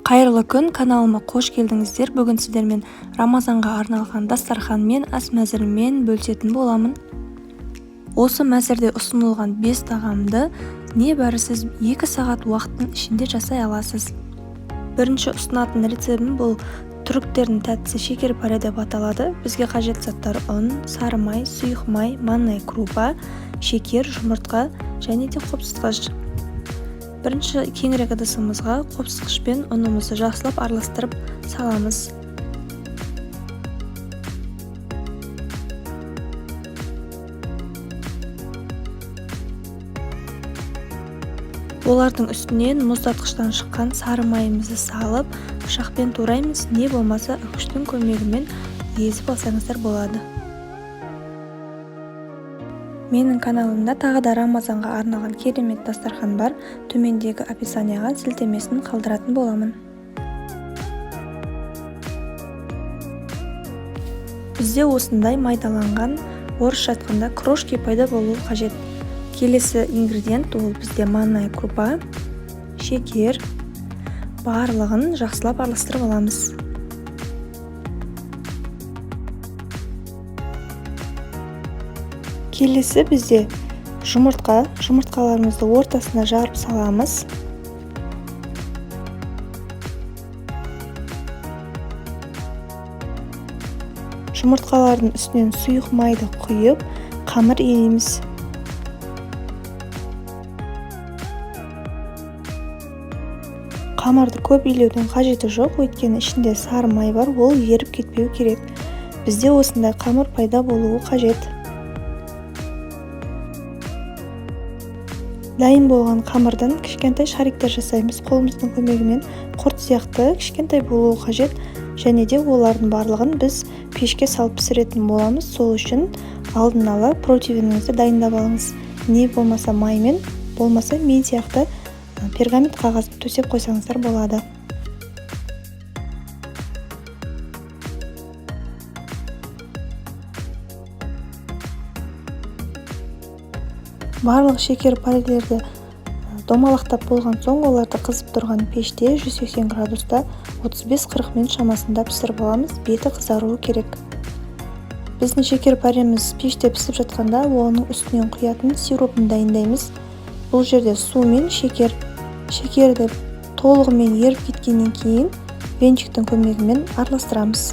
Қайырлы күн, каналыма қош келдіңіздер. Бүгін сіздермен Рамазанға арналған дастархан мен ас мәзірімен бөлісетін боламын. Осы мәзірде ұсынылған 5 тағамды небәрі сіз 2 сағат уақыттың ішінде жасай аласыз. Бірінші ұсынатын рецептім бұл түріктердің тәттісі шекер паре деп аталады. Бізге қажет заттар ұн, сары май, сұйық май, манная крупа, шекер, жұмыртқа және де қопсытқыш. Бірінші кеңірек ыдысымызға қопсытқышпен ұнымызды жақсылап араластырып саламыз. Олардың үстінен мұздатқыштан шыққан сары майымызды салып, пышақпен тураймыз, не болмаса үкіштің көмегімен езіп алсаңыздар болады. Менің каналымда тағы да Рамазанға арналған керемет дастархан бар. Төмендегі описанияға сілтемесін қалдыратын боламын. Бізде осындай майдаланған, орысша айтқанда крошки пайда болуы қажет. Келесі ингредиент ол бізде манная крупа, шекер. Барлығын жақсылап араластырып аламыз. Келесі бізде жұмыртқаларымызды ортасына жарып саламыз. Жұмыртқалардың үстінен сұйық майды құйып, қамыр илейміз. Қамырды көп илеудің қажеті жоқ, өйткені ішінде сары май бар, ол еріп кетпеу керек. Бізде осындай қамыр пайда болуы қажет. Дайын болған қамырдан кішкентай шариктер жасаймыз. Қолымыздың көмегімен құрт сияқты кішкентай болуы қажет, және де олардың барлығын біз пешке салып пісіретін боламыз. Сол үшін алдын ала противніңізді дайындап алыңыз. Не болмаса маймен, болмаса мен сияқты пергамент қағазын төсеп қойсаңыздар болады. Барлық шекер парелерді домалақтап болған соң, оларды қызып тұрған пеште 180 градуста 35-40 минут шамасында пісіріп аламыз. Беті қызаруы керек. Біздің шекер пареміз пеште пісіп жатқанда, оның үстінен құятын сиропын дайындаймыз. Бұл жерде су мен шекерді толығымен еріп кеткеннен кейін венчиктің көмегімен араластырамыз.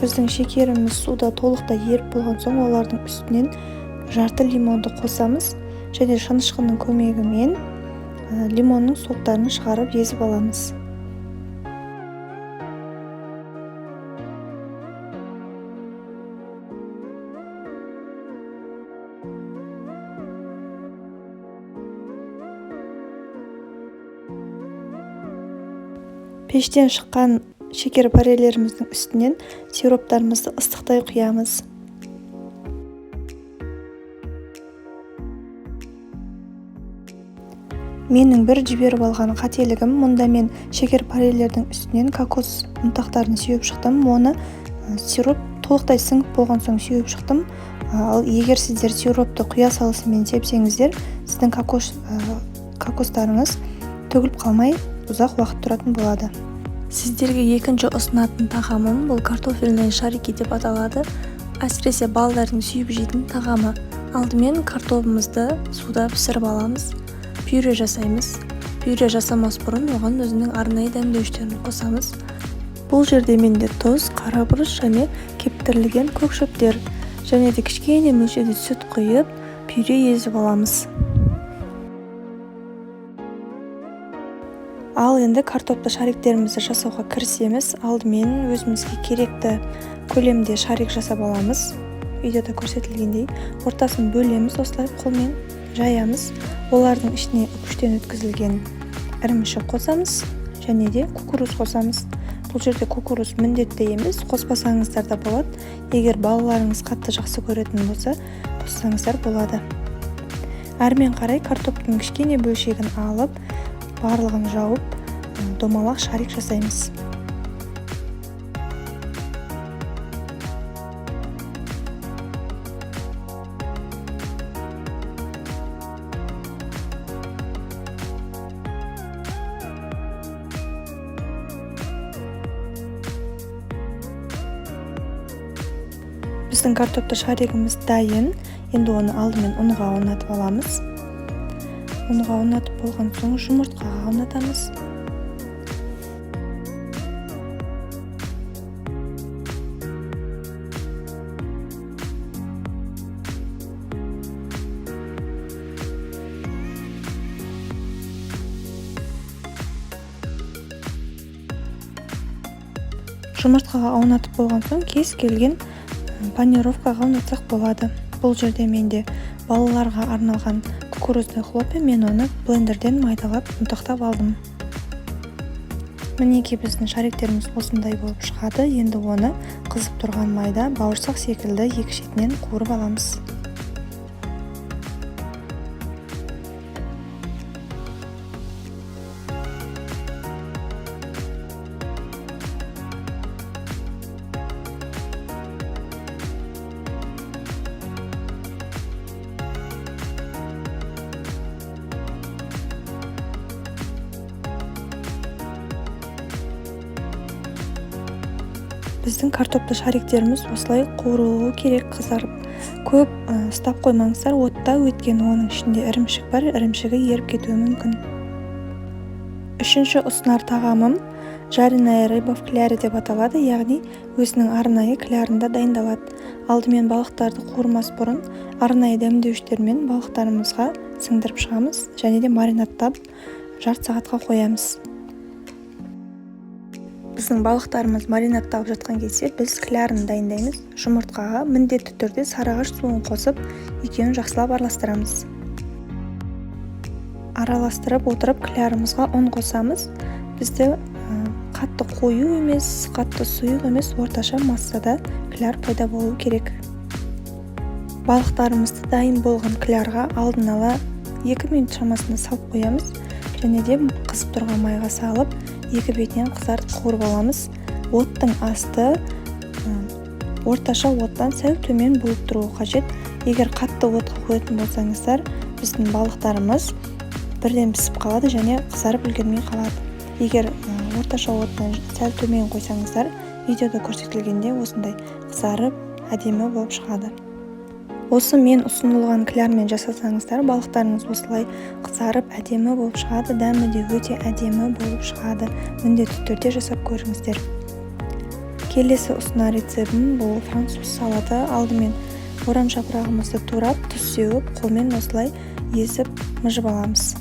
Біздің шекеріміз суда толықтай еріп болған соң, олардың үстінен жарты лимонды қосамыз және шанышқының көмегімен лимонның соқтарын шығарып езіп аламыз. Пештен шыққан шекер парелеріміздің үстінен сироптарымызды ыстықтай құямыз. Менің бір жіберіп алған қателігім, мұнда мен шекер парелердің үстінен кокос ұнтақтарын сеуіп шықтым. Оны сироп толықтай сіңіп болған соң сеуіп шықтым. Ал егер сіздер сиропты құя салысымен сепсеңіздер, сіздің кокостарыңыз төгіліп қалмай ұзақ уақыт тұратын болады. Сіздерге екінші ұсынатын тағамым бұл картофельный шарики деп аталады. Әсіресе балалардың сүйіп жейтін тағамы. Алдымен картопымызды суда пісіріп аламыз. Пюре жасаймыз. Пюре жасамас бұрын оған өзінің арнайы дәмдеуіштерін қосамыз. Бұл жерде менде тұз, қара бұрыш және кептірілген көк шөптер және де кішкене мөлшерде сүт құйып, пюре езіп аламыз. Ал енді картопты шариктерімізді жасауға кірісеміз. Алдымен өзімізге керекті көлемде шарик жасап аламыз. Видеода көрсетілгендей ортасын бөлеміз, осылай қолмен жаямыз. Олардың ішіне үкіштен өткізілген ірімшік қосамыз және де кукуруз қосамыз. Бұл жерде кукуруз міндетті емес, қоспасаңыздар да болады. Егер балаларыңыз қатты жақсы көретін болса, қоссаңыздар болады. Әрмен қарай картоптың кішкене бөлшегін алып, барлығын жауып, домалақ шарик жасаймыз. Біздің картопты шаригіміз дайын. Енді оны алдымен ұнға аунатып аламыз. Ұнға аунатып болған соң жұмыртқаға аунатамыз. Жұмыртқаға аунатып болған соң кез келген панировкаға аунатсақ болады. Бұл жерде менде балаларға арналған кукурузный хлопья, мен оны блендерден майдалап ұнтақтап алдым. Мінекей біздің шариктеріміз осындай болып шығады. Енді оны қызып тұрған майда бауырсақ секілді екі шетінен қуырып аламыз. Біздің картопты шариктеріміз осылай қуырылуы керек, қызарып. Көп ұстап қоймаңыздар отта, өйткені оның ішінде ірімшік бар, ірімшігі еріп кетуі мүмкін. Үшінші ұсынар тағамым жареная рыба в кляре деп аталады, яғни өзінің арнайы клярында дайындалады. Алдымен балықтарды қуырмас бұрын арнайы дәмдеуіштермен балықтарымызға сіңдіріп шығамыз және де маринадтап жарты сағатқа қоямыз. Біздің балықтарымыз маринадталып жатқан кезде біз клярын дайындаймыз. Жұмыртқаға міндетті түрде сарыағаш суын қосып, екеуін жақсылап араластырамыз. Араластырып отырып клярымызға ұн қосамыз. Бізді қатты қою емес, қатты сұйық емес, орташа массада кляр пайда болу керек. Балықтарымызды дайын болған клярға алдын ала 2 минут шамасында салып қоямыз және де қызып тұрған майға салып, екі бетінен қызартып қуырып аламыз. Оттың асты орташа оттан сәл төмен болып тұруы қажет. Егер қатты отқа қоятын болсаңыздар, біздің балықтарымыз бірден пісіп қалады және қызарып үлгермей қалады. Егер орташа оттан сәл төмен қойсаңыздар, видеода көрсетілгенде осындай қызарып, әдемі болып шығады. Осы мен ұсынылған клярмен жасасаңыздар, балықтарыңыз осылай қызарып, әдемі болып шығады, дәмі де өте әдемі болып шығады. Міндетті түрде жасап көріңіздер. Келесі ұсынар рецептім бұл француз салаты. Алдымен орам жапырағымызды турап, тұз сеуіп, қолмен осылай езіп мыжып аламыз.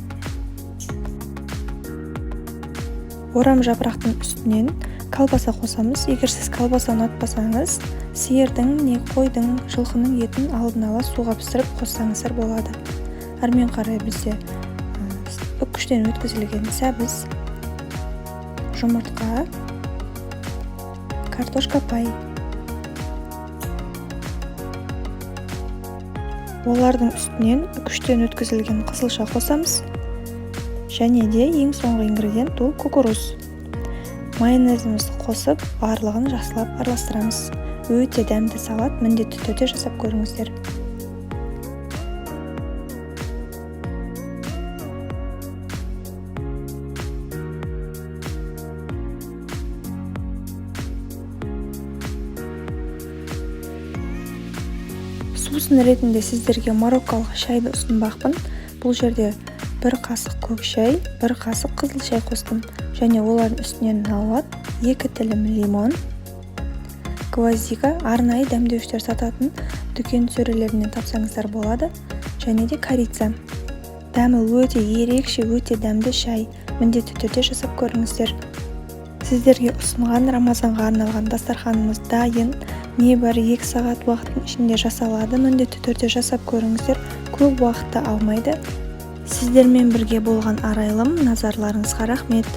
Орам жапырақтың үстінен колбаса қосамыз. Егер сіз колбаса ұнатпасаңыз, сиырдың, не қойдың, жылқының етін алдын ала суға пісіріп қоссаңыздар болады. Әрмен қарай бізде үккіштен өткізілген сәбіз, жұмыртқа, картошка пай. Олардың үстінен үккіштен өткізілген қызылша қосамыз. Және де ең соңғы ингредиент ол кукуруз. Майонезімізді қосып, барлығын жақсылап араластырамыз. Өте дәмді салат, міндетті түрде жасап көріңіздер. Сусын ретінде сіздерге мароккалық шайды ұсынбақпын. Бұл жерде 1 қасық көк шай, 1 қасық қызыл шай қостым. Және олардың үстінен науат, 2 тілім лимон, гвоздика, арнайы дәмдеуіштер сататын дүкен сөрелерінен тапсаңыздар болады, және де корица. Дәмі өте ерекше, өте дәмді шай. Міндетті түрде жасап көріңіздер. Сіздерге ұсынған Рамазанға арналған дастарханымыз дайын. Небәрі 2 сағат уақыттың ішінде жасалады. Міндетті түрде жасап көріңіздер. Көп уақытты алмайды. Сіздермен бірге болған арайлым, назарларыңызға рахмет.